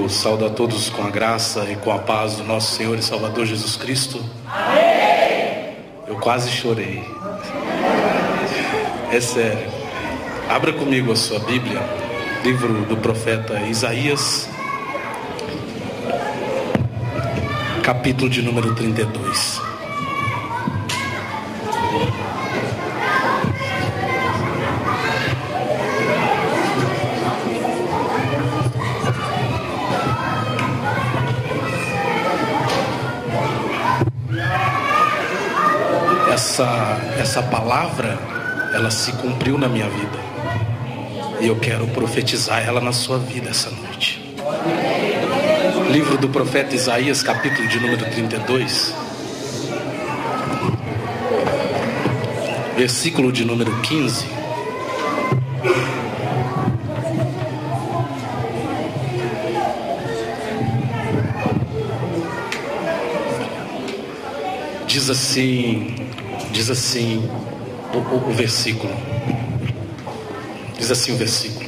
Eu saúdo a todos com a graça e com a paz do nosso Senhor e Salvador Jesus Cristo. Amém. Eu quase chorei. É sério. Abra comigo a sua Bíblia, livro do profeta Isaías, capítulo de número 32. Essa palavra, ela se cumpriu na minha vida. E eu quero profetizar ela na sua vida essa noite. Livro do profeta Isaías, capítulo de número 32. Versículo de número 15. Diz assim o versículo. Diz assim o versículo: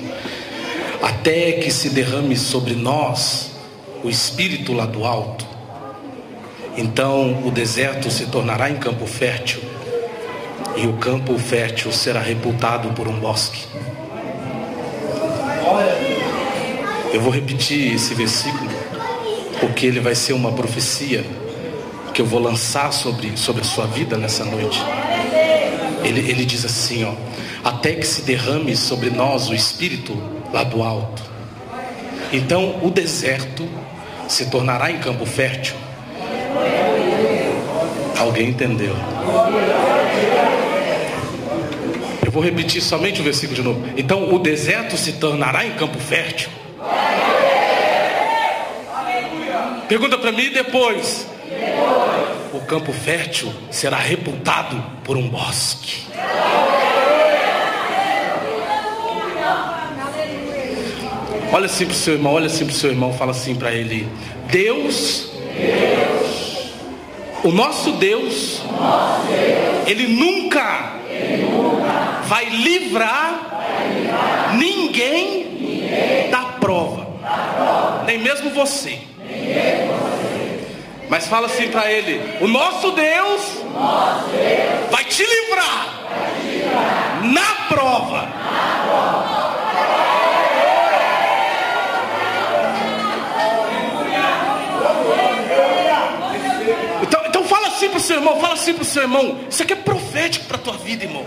até que se derrame sobre nós o Espírito lá do alto, então o deserto se tornará em campo fértil, e o campo fértil será repultado por um bosque. Eu vou repetir esse versículo, porque ele vai ser uma profecia que eu vou lançar sobre a sua vida nessa noite. Ele diz assim, ó: até que se derrame sobre nós o Espírito lá do alto, então o deserto se tornará em campo fértil. Alguém entendeu? Eu vou repetir somente o versículo de novo. Então o deserto se tornará em campo fértil. Pergunta para mim depois. O campo fértil será repultado por um bosque. Olha assim para o seu irmão, fala assim para ele: Deus, o nosso Deus, Ele nunca vai livrar ninguém da prova, nem mesmo você. Mas fala assim para ele: o nosso Deus vai te livrar na prova. Então fala assim para o seu irmão, isso aqui é profético para a tua vida, irmão.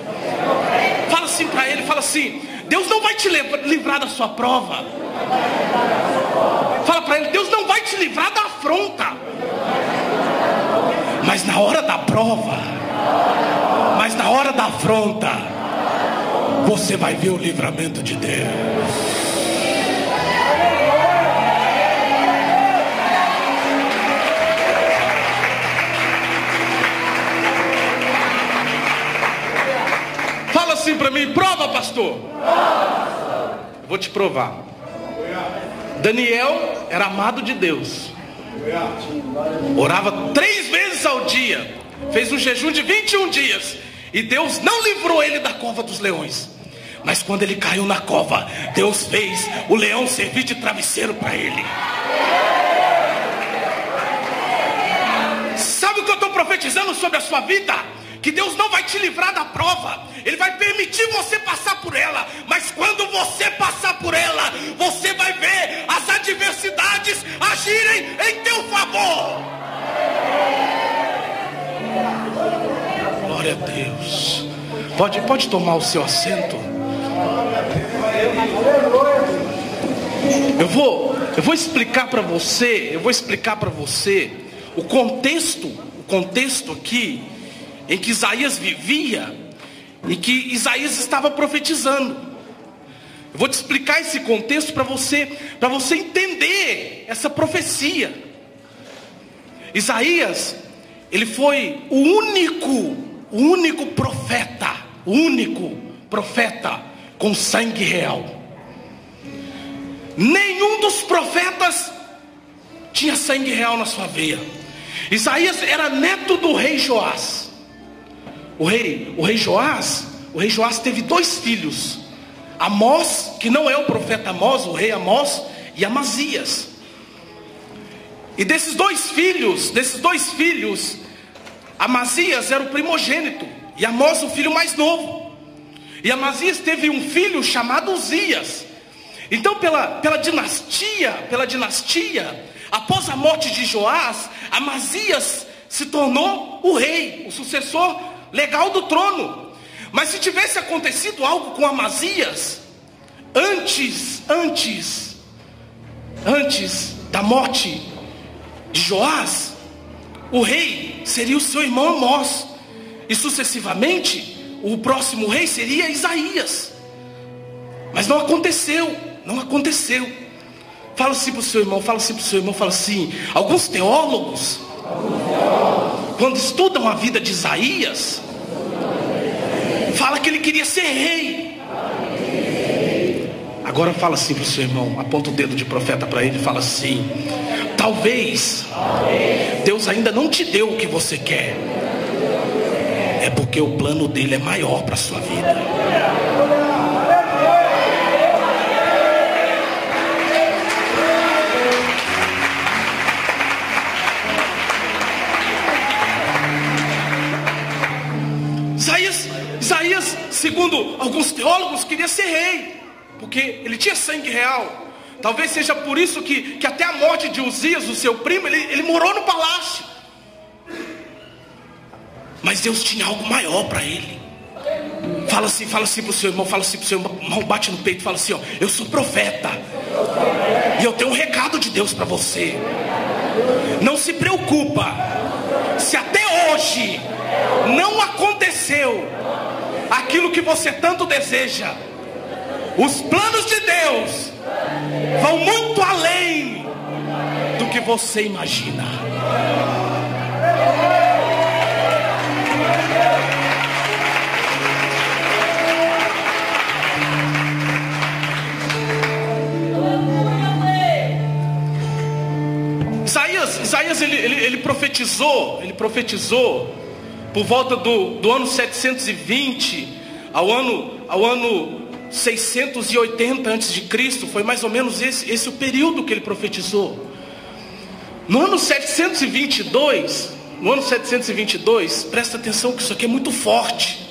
Fala assim para ele, fala assim: Deus não vai te livrar da sua prova. Fala para ele: Deus não vai te livrar da afronta. Mas na hora da prova, mas na hora da afronta, você vai ver o livramento de Deus. Fala assim para mim: prova, pastor. Eu vou te provar. Daniel era amado de Deus. Orava 3 vezes ao dia. Fez um jejum de 21 dias. E Deus não livrou ele da cova dos leões. Mas quando ele caiu na cova, Deus fez o leão servir de travesseiro para ele. Sabe o que eu estou profetizando sobre a sua vida? Que Deus não vai te livrar da prova. Ele vai permitir você passar por ela. Mas quando você passar por ela, você vai ver as adversidades agirem em teu favor. Glória a Deus. Pode tomar o seu assento. Eu vou explicar para você. O contexto aqui em que Isaías vivia, em que Isaías estava profetizando. Eu vou te explicar esse contexto para você entender essa profecia. Isaías, ele foi o único profeta com sangue real. Nenhum dos profetas tinha sangue real na sua veia. Isaías era neto do rei Joás. O rei Joás teve 2 filhos: Amós, que não é o profeta Amós, o rei Amós, e Amazias. E desses dois filhos, Amazias era o primogênito e Amós o filho mais novo. E Amazias teve um filho chamado Uzias. Então pela dinastia, após a morte de Joás, Amazias se tornou o rei, o sucessor legal do trono. Mas se tivesse acontecido algo com Amazias antes da morte de Joás, o rei seria o seu irmão Amós, e sucessivamente o próximo rei seria Isaías. Mas não aconteceu. Fala assim para o seu irmão, fala assim: alguns teólogos, quando estudam a vida de Isaías, fala que ele queria ser rei. Agora fala assim para o seu irmão, aponta o dedo de profeta para ele e fala assim: talvez Deus ainda não te deu o que você quer, é porque o plano dele é maior para a sua vida. Isaías, segundo alguns teólogos, queria ser rei, porque ele tinha sangue real. Talvez seja por isso que até a morte de Uzias, o seu primo, ele morou no palácio. Mas Deus tinha algo maior para ele. Fala assim pro seu irmão, bate no peito e fala assim: ó, eu sou profeta, e eu tenho um recado de Deus para você. Não se preocupa, se até hoje não aconteceu aquilo que você tanto deseja, os planos de Deus vão muito além do que você imagina. Isaías ele profetizou por volta do ano 720 ao ano 680 antes de Cristo. Foi mais ou menos esse o período que ele profetizou. No ano 722, presta atenção que isso aqui é muito forte.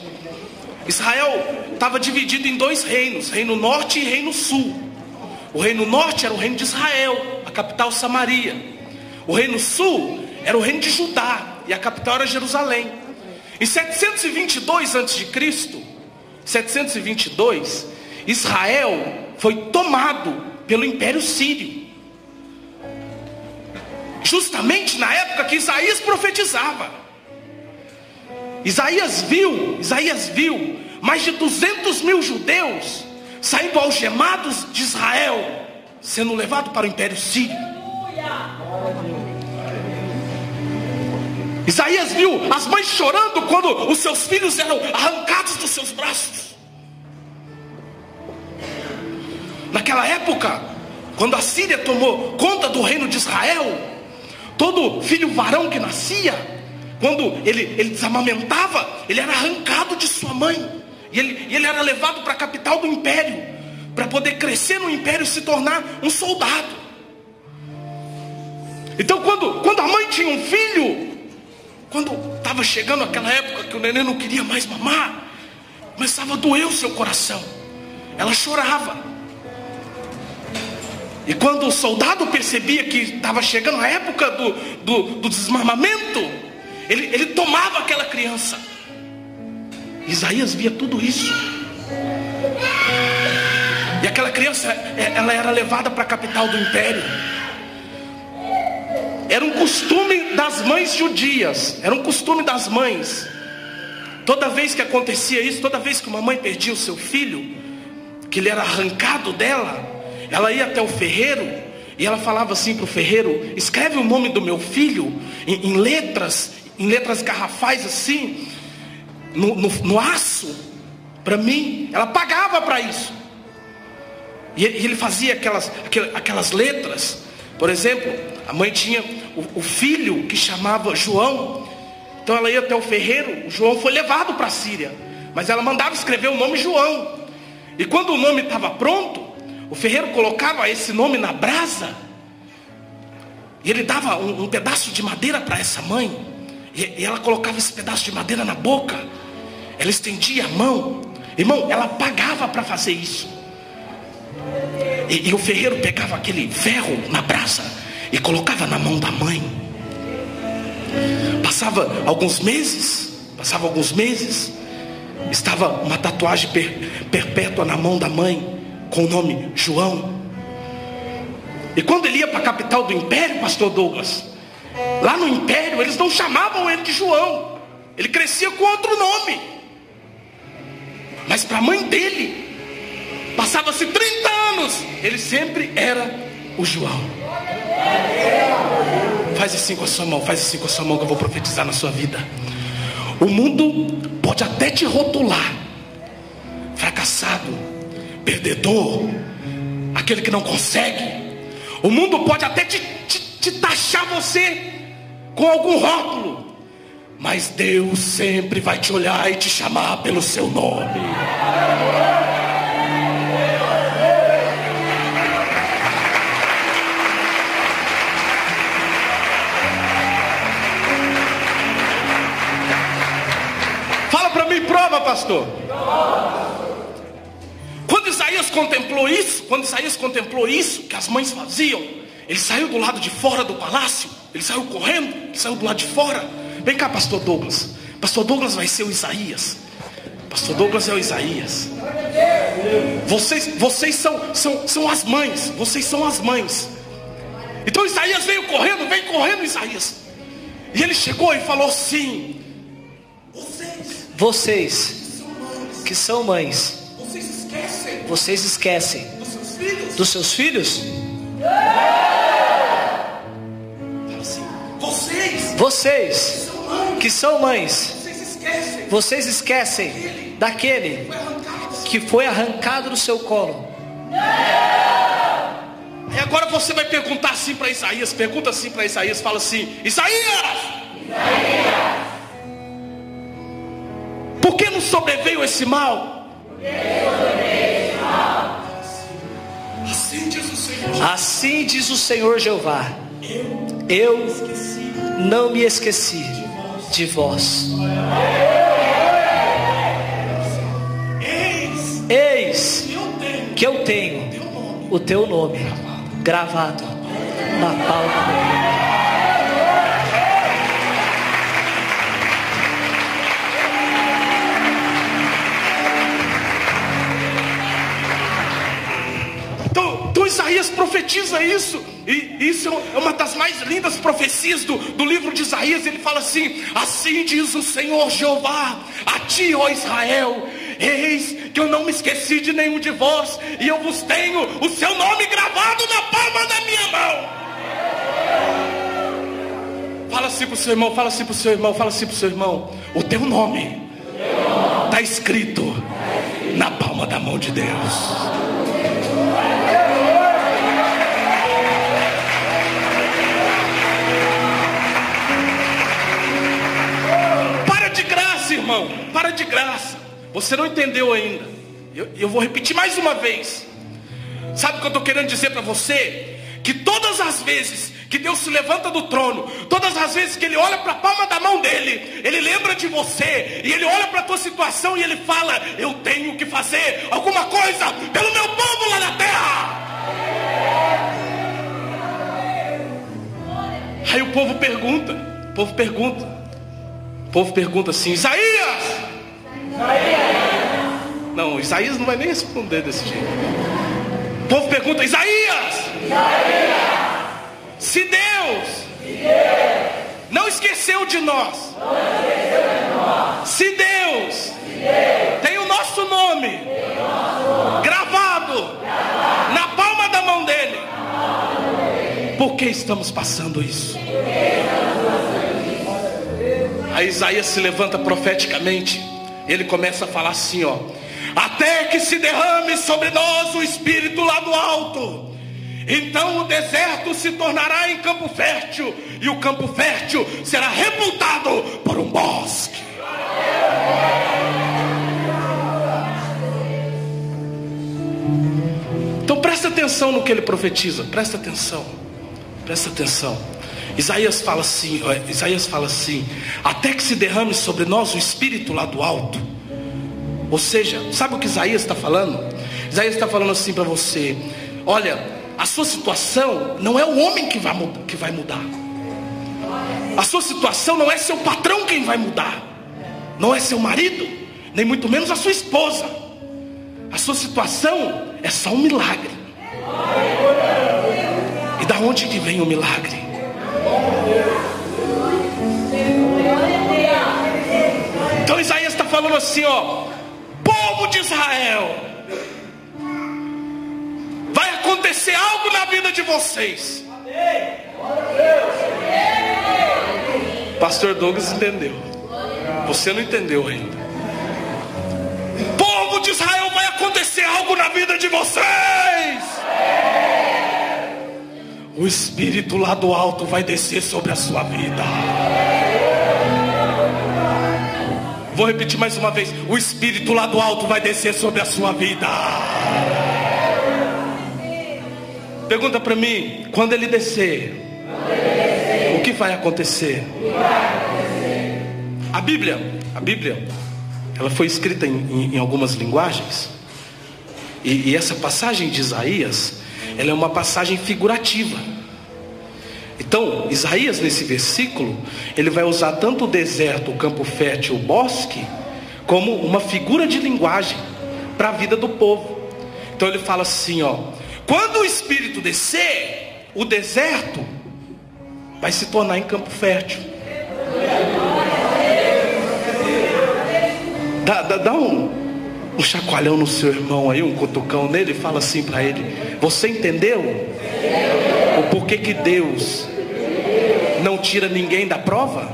Israel estava dividido em dois reinos, reino norte e reino sul. O reino norte era o reino de Israel, a capital Samaria. O reino sul era o reino de Judá, e a capital era Jerusalém. Em 722 a.C., Israel foi tomado pelo Império Sírio, justamente na época que Isaías profetizava. Isaías viu mais de 200 mil judeus saindo algemados de Israel, sendo levados para o Império Sírio. Isaías viu as mães chorando quando os seus filhos eram arrancados dos seus braços. Naquela época, quando a Síria tomou conta do reino de Israel, todo filho varão que nascia, quando ele desamamentava, ele era arrancado de sua mãe, e ele era levado para a capital do império, para poder crescer no império e se tornar um soldado. Então quando a mãe tinha um filho, quando estava chegando aquela época que o neném não queria mais mamar, começava a doer o seu coração, ela chorava. E quando o soldado percebia que estava chegando a época do desmamamento, ele tomava aquela criança. Isaías via tudo isso, e aquela criança, ela era levada para a capital do império. Era um costume das mães judias, era um costume das mães. Toda vez que acontecia isso, toda vez que uma mãe perdia o seu filho, que ele era arrancado dela, ela ia até o ferreiro e ela falava assim para o ferreiro: escreve o nome do meu filho em letras garrafais assim, no aço, para mim. Ela pagava para isso. E ele fazia aquelas letras. Por exemplo, a mãe tinha o filho que chamava João, então ela ia até o ferreiro. O João foi levado para a Síria, mas ela mandava escrever o nome João. E quando o nome estava pronto, o ferreiro colocava esse nome na brasa E ele dava um pedaço de madeira para essa mãe. E ela colocava esse pedaço de madeira na boca. Ela estendia a mão. Irmão, ela pagava para fazer isso. E o ferreiro pegava aquele ferro na brasa e colocava na mão da mãe. Passava alguns meses. Estava uma tatuagem perpétua na mão da mãe, com o nome João. E quando ele ia para a capital do império, pastor Douglas, lá no império eles não chamavam ele de João. Ele crescia com outro nome. Mas para a mãe dele, passava-se 30 anos, ele sempre era o João. Faz assim com a sua mão, que eu vou profetizar na sua vida. O mundo pode até te rotular fracassado, perdedor, aquele que não consegue. O mundo pode até te taxar você com algum rótulo, mas Deus sempre vai te olhar e te chamar pelo seu nome. Fala para mim, prova, pastor. Quando Isaías contemplou isso que as mães faziam, ele saiu do lado de fora do palácio. Ele saiu correndo, ele saiu do lado de fora. Vem cá, pastor Douglas. Pastor Douglas vai ser o Isaías. Pastor Douglas é o Isaías. Vocês são as mães. Vocês são as mães. Então Isaías vem correndo Isaías. E ele chegou e falou assim: Vocês que são mães, vocês esquecem dos seus filhos? Vocês que são mães, vocês esquecem daquele que foi arrancado do seu colo. E agora você vai perguntar assim para Isaías. Pergunta assim para Isaías. Fala assim: Isaías, por que nos sobreveio esse mal? Assim diz o Senhor Jeová: eu não me esqueci de vós. Eis que eu tenho o teu nome gravado na palma da mão. Então Isaías profetiza isso. E isso é uma das mais lindas profecias do livro de Isaías. Ele fala assim: assim diz o Senhor Jeová a ti, ó Israel: eis que eu não me esqueci de nenhum de vós, e eu vos tenho o seu nome gravado na palma da minha mão. Fala assim pro seu irmão, fala assim pro seu irmão, fala assim pro seu irmão: o teu nome está escrito na palma da mão de Deus. Irmão, para de graça. Você não entendeu ainda. Eu vou repetir mais uma vez. Sabe o que eu estou querendo dizer para você? Que todas as vezes que Deus se levanta do trono, todas as vezes que Ele olha para a palma da mão dele, Ele lembra de você. E Ele olha para a tua situação e Ele fala: eu tenho que fazer alguma coisa pelo meu povo lá na terra. Aí o povo pergunta assim: Isaías! Não, Isaías não vai nem responder desse jeito. O povo pergunta: Isaías! Se Deus não esqueceu de nós, se Deus tem o nosso nome gravado na palma da mão dele, por que estamos passando isso? Aí Isaías se levanta profeticamente. Ele começa a falar assim, ó: até que se derrame sobre nós o Espírito lá do alto, então o deserto se tornará em campo fértil, e o campo fértil será repultado por um bosque. Então presta atenção no que ele profetiza. Presta atenção. Presta atenção. Isaías fala assim, até que se derrame sobre nós o Espírito lá do alto. Ou seja, sabe o que Isaías está falando? Isaías está falando assim para você: olha, a sua situação não é o homem que vai mudar. A sua situação não é seu patrão quem vai mudar. Não é seu marido, nem muito menos a sua esposa. A sua situação é só um milagre. E da onde que vem o milagre? Então Isaías está falando assim, ó: povo de Israel, vai acontecer algo na vida de vocês. Pastor Douglas entendeu. Você não entendeu ainda. Povo de Israel, vai acontecer algo na vida de vocês. O Espírito lá do alto vai descer sobre a sua vida. Vou repetir mais uma vez: o Espírito lá do alto vai descer sobre a sua vida. Pergunta para mim: quando ele descer, o que vai acontecer? A Bíblia, ela foi escrita em algumas linguagens. E essa passagem de Isaías, ela é uma passagem figurativa. Então, Isaías, nesse versículo, ele vai usar tanto o deserto, o campo fértil, o bosque, como uma figura de linguagem para a vida do povo. Então ele fala assim, ó: quando o Espírito descer, o deserto vai se tornar em campo fértil. Dá um chacoalhão no seu irmão aí, um cutucão nele, e fala assim para ele: você entendeu o porquê que Deus não tira ninguém da prova?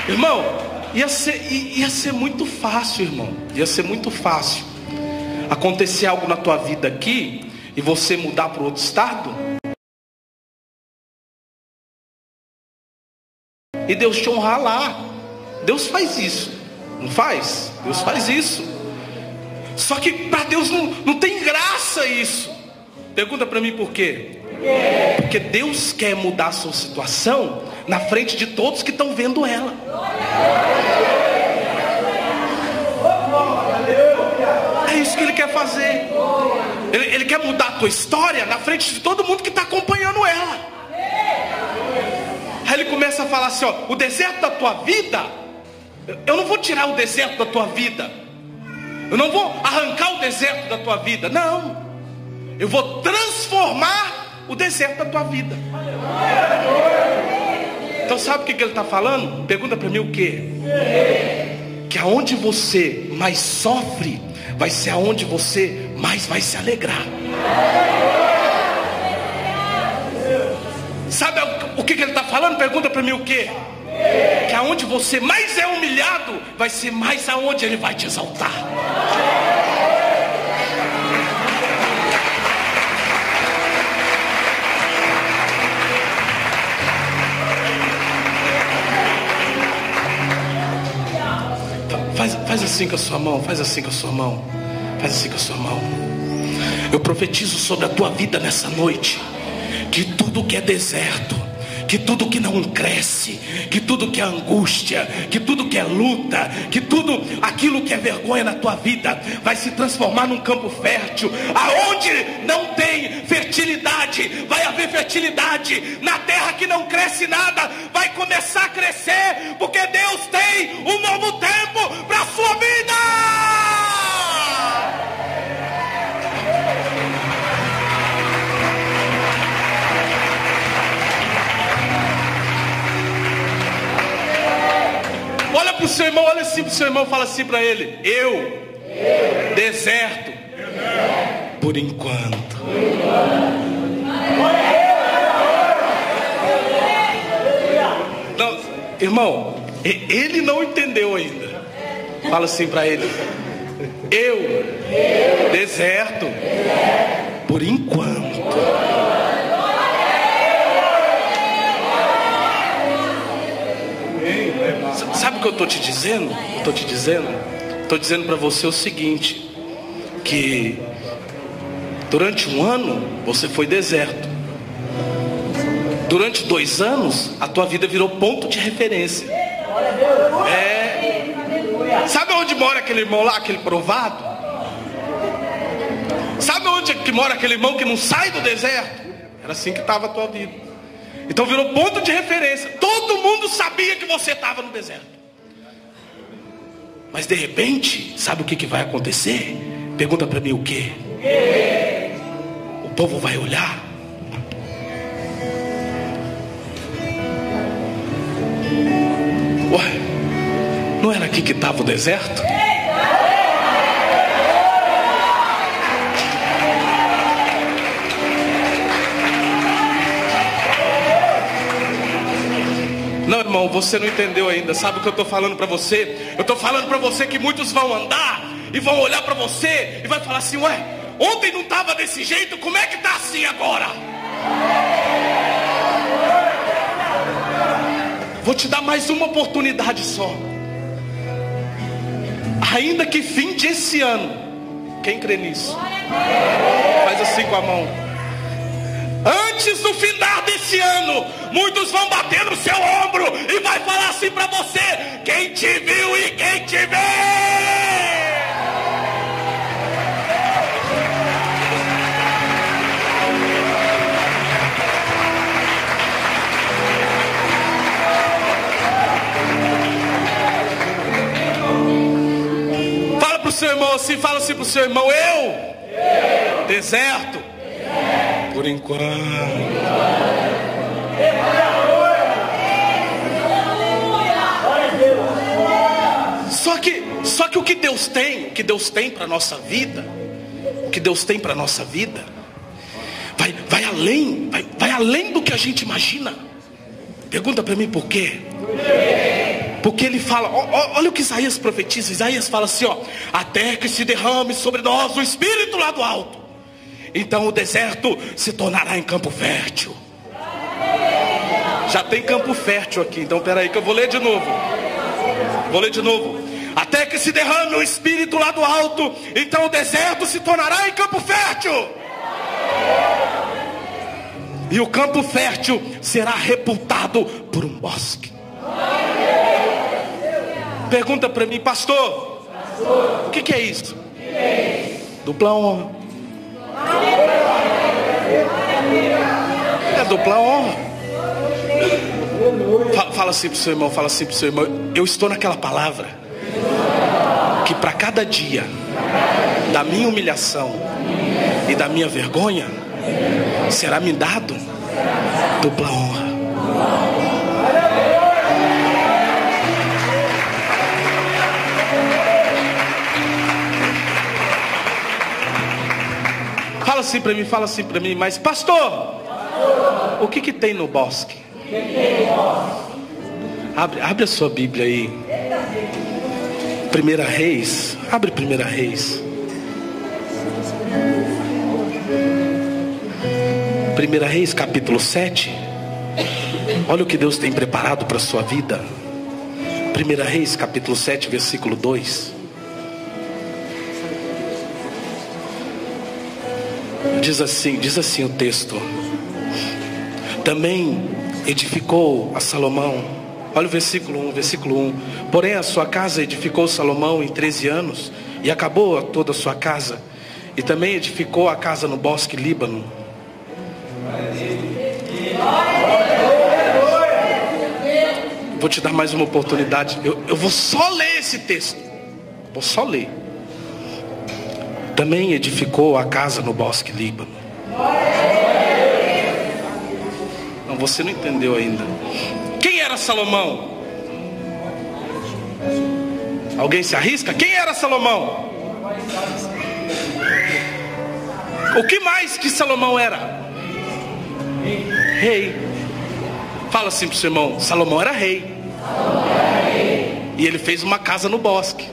Irmão, ia ser muito fácil, irmão. Ia ser muito fácil acontecer algo na tua vida aqui e você mudar para outro estado e Deus te honrar lá. Deus faz isso, não faz? Deus faz isso. Só que para Deus não tem graça isso. Pergunta para mim por quê? Porque Deus quer mudar a sua situação na frente de todos que estão vendo ela. É isso que Ele quer fazer. Ele quer mudar a tua história na frente de todo mundo que está acompanhando ela. Aí Ele começa a falar assim, ó: o deserto da tua vida, eu não vou tirar o deserto da tua vida, eu não vou arrancar o deserto da tua vida, não. Eu vou transformar o deserto da tua vida. Então sabe o que ele está falando? Pergunta para mim o quê? Que aonde você mais sofre, vai ser aonde você mais vai se alegrar. Sabe o que ele está falando? Pergunta para mim o quê? Que aonde você mais é humilhado, vai ser mais aonde Ele vai te exaltar. Faz assim com a sua mão, faz assim com a sua mão, faz assim com a sua mão. Eu profetizo sobre a tua vida nessa noite, que tudo que é deserto, que tudo que não cresce, que tudo que é angústia, que tudo que é luta, que tudo aquilo que é vergonha na tua vida, vai se transformar num campo fértil. Aonde não tem fertilidade, vai haver fertilidade. Na terra que não cresce nada, vai começar a crescer, porque Deus tem um novo tempo para a sua vida. Olha para o seu irmão, olha assim para o seu irmão, fala assim para ele: eu deserto, por enquanto. Não, irmão, ele não entendeu ainda. Fala assim para ele: eu deserto, por enquanto. Sabe o que eu estou te dizendo? Estou dizendo para você o seguinte: que durante um ano você foi deserto. Durante 2 anos a tua vida virou ponto de referência. Sabe onde mora aquele irmão lá, aquele provado? Sabe onde que mora aquele irmão que não sai do deserto? Era assim que estava a tua vida. Então virou ponto de referência. Todo mundo sabia que você estava no deserto. Mas de repente, sabe o que vai acontecer? Pergunta para mim o quê? O povo vai olhar. Ué, não era aqui que estava o deserto? Não, irmão, você não entendeu ainda. Sabe o que eu estou falando para você? Eu estou falando para você que muitos vão andar e vão olhar para você e vai falar assim: ué, ontem não estava desse jeito, como é que está assim agora? Vou te dar mais uma oportunidade só. Ainda que finde esse ano. Quem crê nisso? Faz assim com a mão. Antes do findar desse ano, muitos vão bater no seu ombro e vai falar assim para você: quem te viu e quem te vê. Fala pro seu irmão assim, fala assim pro seu irmão: eu. Deserto. Por enquanto. Só que o que Deus tem para nossa vida, vai além do que a gente imagina. Pergunta para mim por quê? Porque ele fala, olha o que Isaías profetiza. Isaías fala assim, ó: até que se derrame sobre nós o Espírito lá do alto, então o deserto se tornará em campo fértil. Já tem campo fértil aqui, então peraí que eu vou ler de novo. Até que se derrame o Espírito lá do alto, então o deserto se tornará em campo fértil. E o campo fértil será repultado por um bosque. Pergunta para mim, pastor, o que é isso? Dupla honra. É dupla honra. Fala assim pro seu irmão, eu estou naquela palavra que para cada dia da minha humilhação e da minha vergonha será me dado dupla honra. Fala assim para mim, mas pastor, o que tem no bosque? Abre a sua Bíblia aí. 1 Reis. Abre 1 Reis. 1 Reis capítulo 7. Olha o que Deus tem preparado para a sua vida. 1 Reis capítulo 7 versículo 2. Diz assim o texto: também edificou a Salomão. Olha o versículo 1. Porém a sua casa edificou Salomão em 13 anos, e acabou toda a sua casa. E também edificou a casa no bosque Líbano. Vou te dar mais uma oportunidade. Eu vou só ler esse texto. Vou só ler. Também edificou a casa no bosque Líbano. Não, você não entendeu ainda. Quem era Salomão? Alguém se arrisca? Quem era Salomão? O que mais que Salomão era? Rei. Fala assim pro seu irmão: Salomão era rei. E ele fez uma casa no bosque.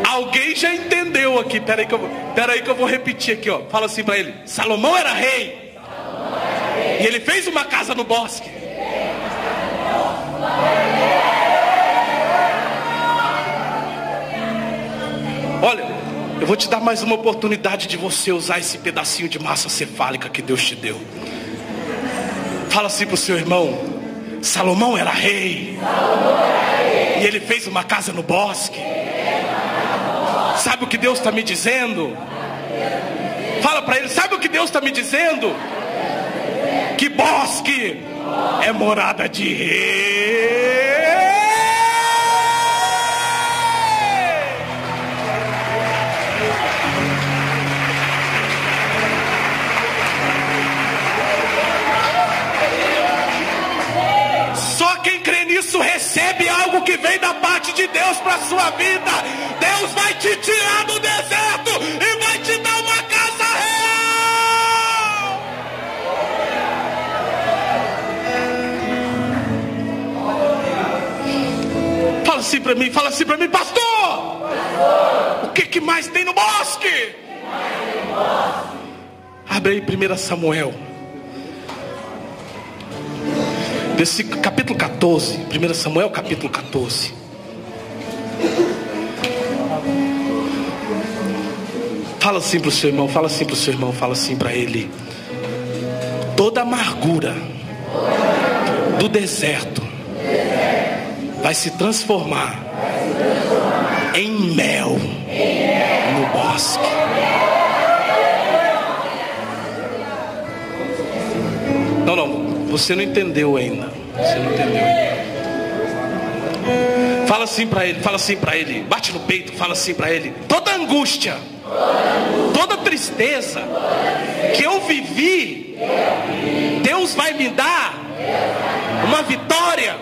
Alguém já entendeu aqui? Peraí que eu vou repetir aqui, ó. Fala assim para ele: Salomão era rei. E ele fez uma casa no bosque. Olha, eu vou te dar mais uma oportunidade de você usar esse pedacinho de massa cefálica que Deus te deu. Fala assim para o seu irmão: Salomão era rei. E ele fez uma casa no bosque. Sabe o que Deus está me dizendo? Fala para ele: sabe o que Deus está me dizendo? Que bosque é morada de rei. Só quem crê nisso recebe algo que vem da parte de Deus para a sua vida. Deus vai te tirar do deserto e vai te dar uma casa real. Fala assim para mim, pastor. O que mais tem no bosque? Abre aí 1 Samuel. Capítulo 14, 1 Samuel capítulo 14. Fala assim para o seu irmão, fala assim para ele: toda amargura do deserto vai se transformar em mel no bosque. Não, você não entendeu ainda. Fala assim para ele, bate no peito, fala assim para ele: toda angústia, toda tristeza que eu vivi, Deus vai me dar uma vitória.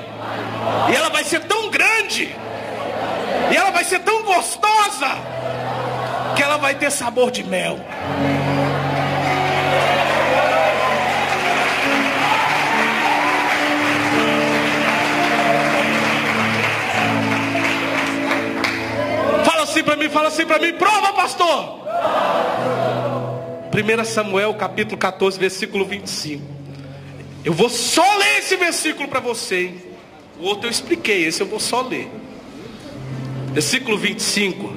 E ela vai ser tão grande, e ela vai ser tão gostosa, que ela vai ter sabor de mel. Fala assim para mim, prova, pastor. 1 Samuel capítulo 14, versículo 25. Eu vou só ler esse versículo para você, hein? O outro eu expliquei, esse eu vou só ler. Versículo 25.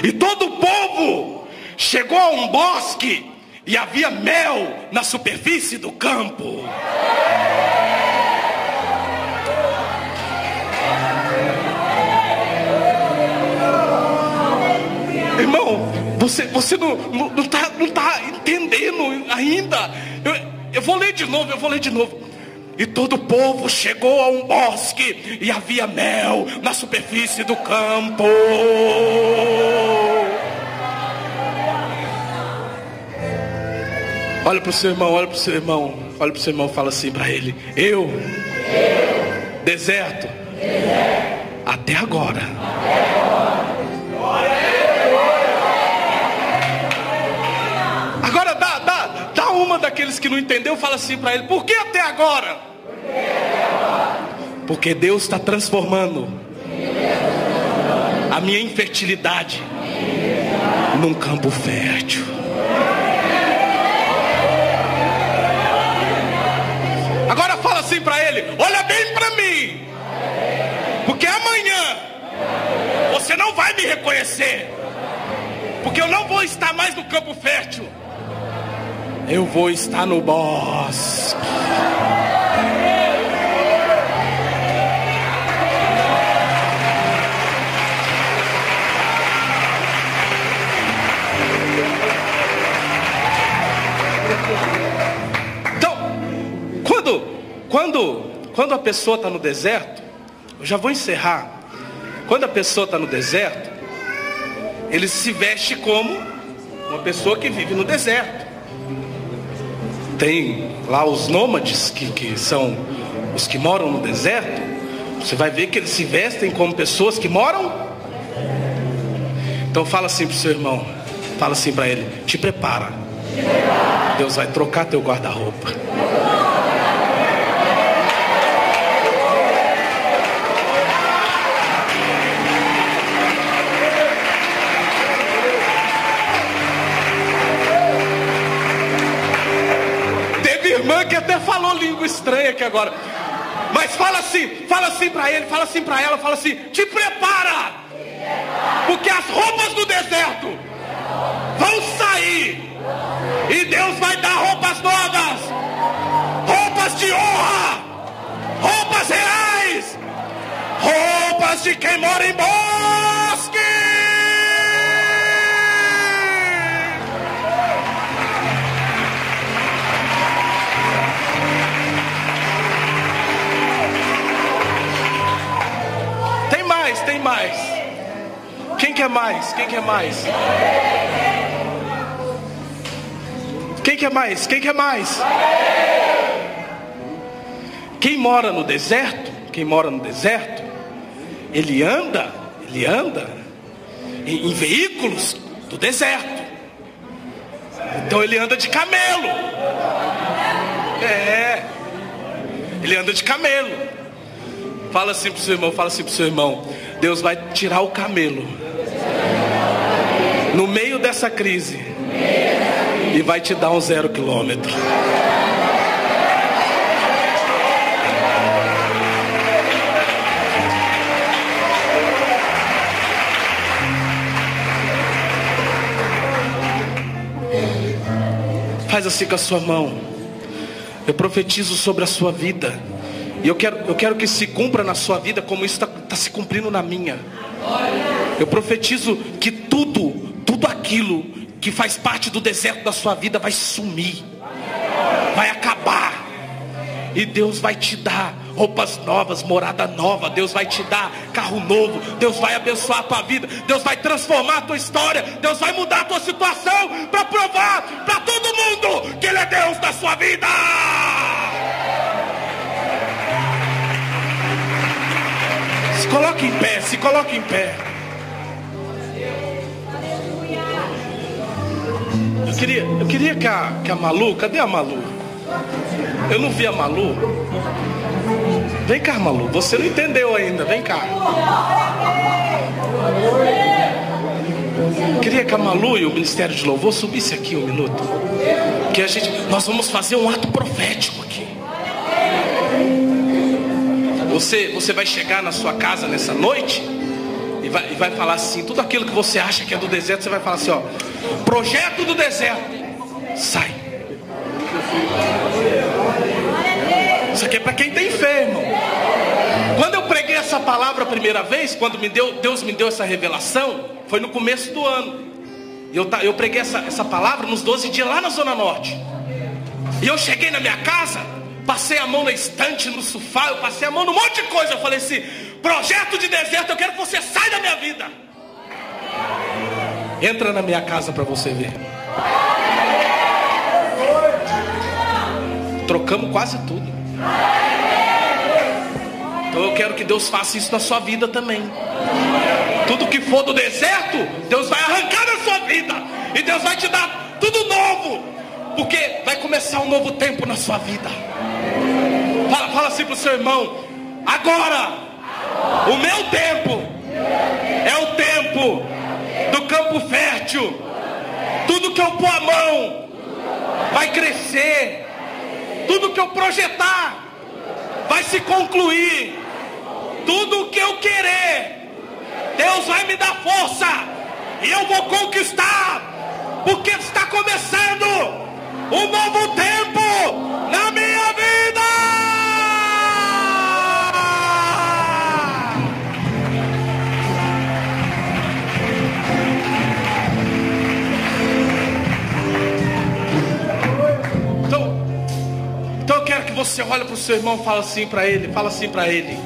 E todo o povo chegou a um bosque, e havia mel na superfície do campo. Irmão, você não tá entendendo ainda. Eu vou ler de novo. E todo o povo chegou a um bosque, e havia mel na superfície do campo. Olha para o seu irmão, fala assim para ele: eu, deserto, até agora. Agora dá uma daqueles que não entendeu, fala assim para ele: por que até agora? Porque Deus está transformando a minha infertilidade num campo fértil. Agora fala assim para ele: olha bem para mim, porque amanhã você não vai me reconhecer, porque eu não vou estar mais no campo fértil, eu vou estar no bosque. Quando a pessoa está no deserto, eu já vou encerrar. Quando a pessoa está no deserto, ele se veste como uma pessoa que vive no deserto. Tem lá os nômades, que são os que moram no deserto. Você vai ver que eles se vestem como pessoas que moram. Então fala assim para o seu irmão, fala assim para ele: te prepara, Deus vai trocar teu guarda-roupa. irmã que até falou língua estranha aqui agora. Mas fala assim para ele, fala assim para ela, fala assim: te prepara, porque as roupas do deserto vão sair e Deus vai dar roupas novas, roupas de honra, roupas reais, roupas de quem mora em bosque. Tem mais. Quem quer mais? Quem quer mais? Quem quer mais? Quem quer mais? Quem mora no deserto, ele anda em veículos do deserto. Então ele anda de camelo. Ele anda de camelo. Fala assim pro seu irmão, Deus vai tirar o camelo no meio dessa crise e vai te dar um 0 quilômetro. Faz assim com a sua mão. Eu profetizo sobre a sua vida. E eu quero que se cumpra na sua vida como isso está se cumprindo na minha. Eu profetizo que tudo aquilo que faz parte do deserto da sua vida vai sumir, vai acabar. E Deus vai te dar roupas novas, morada nova. Deus vai te dar carro novo. Deus vai abençoar a tua vida. Deus vai transformar a tua história. Deus vai mudar a tua situação para provar para todo mundo que Ele é Deus da sua vida. Se coloque em pé. Eu queria que a Malu, cadê a Malu? Eu não vi a Malu. Vem cá, Malu, você não entendeu ainda, vem cá. Eu queria que a Malu e o Ministério de Louvor subisse aqui um minuto. Que nós vamos fazer um ato profético aqui. Você vai chegar na sua casa nessa noite e vai falar assim, tudo aquilo que você acha que é do deserto, você vai falar assim, ó: projeto do deserto, sai. Isso aqui é para quem tem fé, irmão. Quando eu preguei essa palavra a primeira vez, quando Deus me deu essa revelação, foi no começo do ano. Eu preguei essa palavra nos 12 dias lá na Zona Norte. E eu cheguei na minha casa, passei a mão na estante, no sofá, eu passei a mão num monte de coisa. Eu falei assim: projeto de deserto, eu quero que você saia da minha vida. Entra na minha casa para você ver. Trocamos quase tudo. Então eu quero que Deus faça isso na sua vida também. Tudo que for do deserto, Deus vai arrancar da sua vida. E Deus vai te dar tudo novo. Porque vai começar um novo tempo na sua vida. Fala assim pro seu irmão: agora, o meu tempo é o tempo do campo fértil. Tudo que eu pôr a mão vai crescer. Tudo que eu projetar vai se concluir. Tudo que eu querer, Deus vai me dar força. E eu vou conquistar. Porque está começando um novo tempo na minha vida. Então eu quero que você olhe para o seu irmão e fala assim para ele.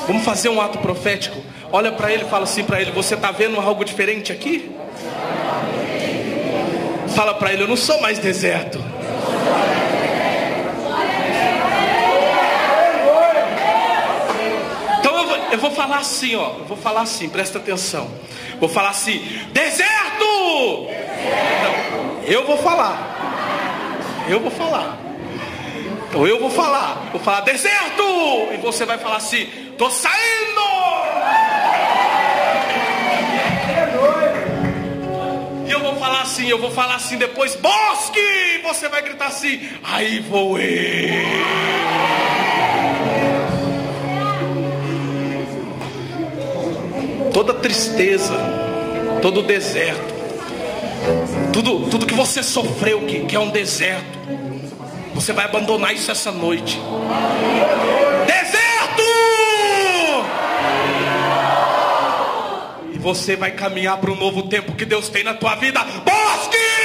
Vamos fazer um ato profético. Olha para ele e fala assim para ele: você está vendo algo diferente aqui? Fala para ele: eu não sou mais deserto. Então eu vou falar assim, ó. Eu vou falar assim, presta atenção. Vou falar assim: deserto! Não, eu vou falar. Então eu vou falar deserto! E você vai falar assim: tô saindo! E eu vou falar assim, eu vou falar assim depois, bosque! Você vai gritar assim, aí vou eu. Toda tristeza, todo deserto, tudo que você sofreu, que é um deserto, você vai abandonar isso essa noite. Deserto! E você vai caminhar para um novo tempo que Deus tem na tua vida. Bosque!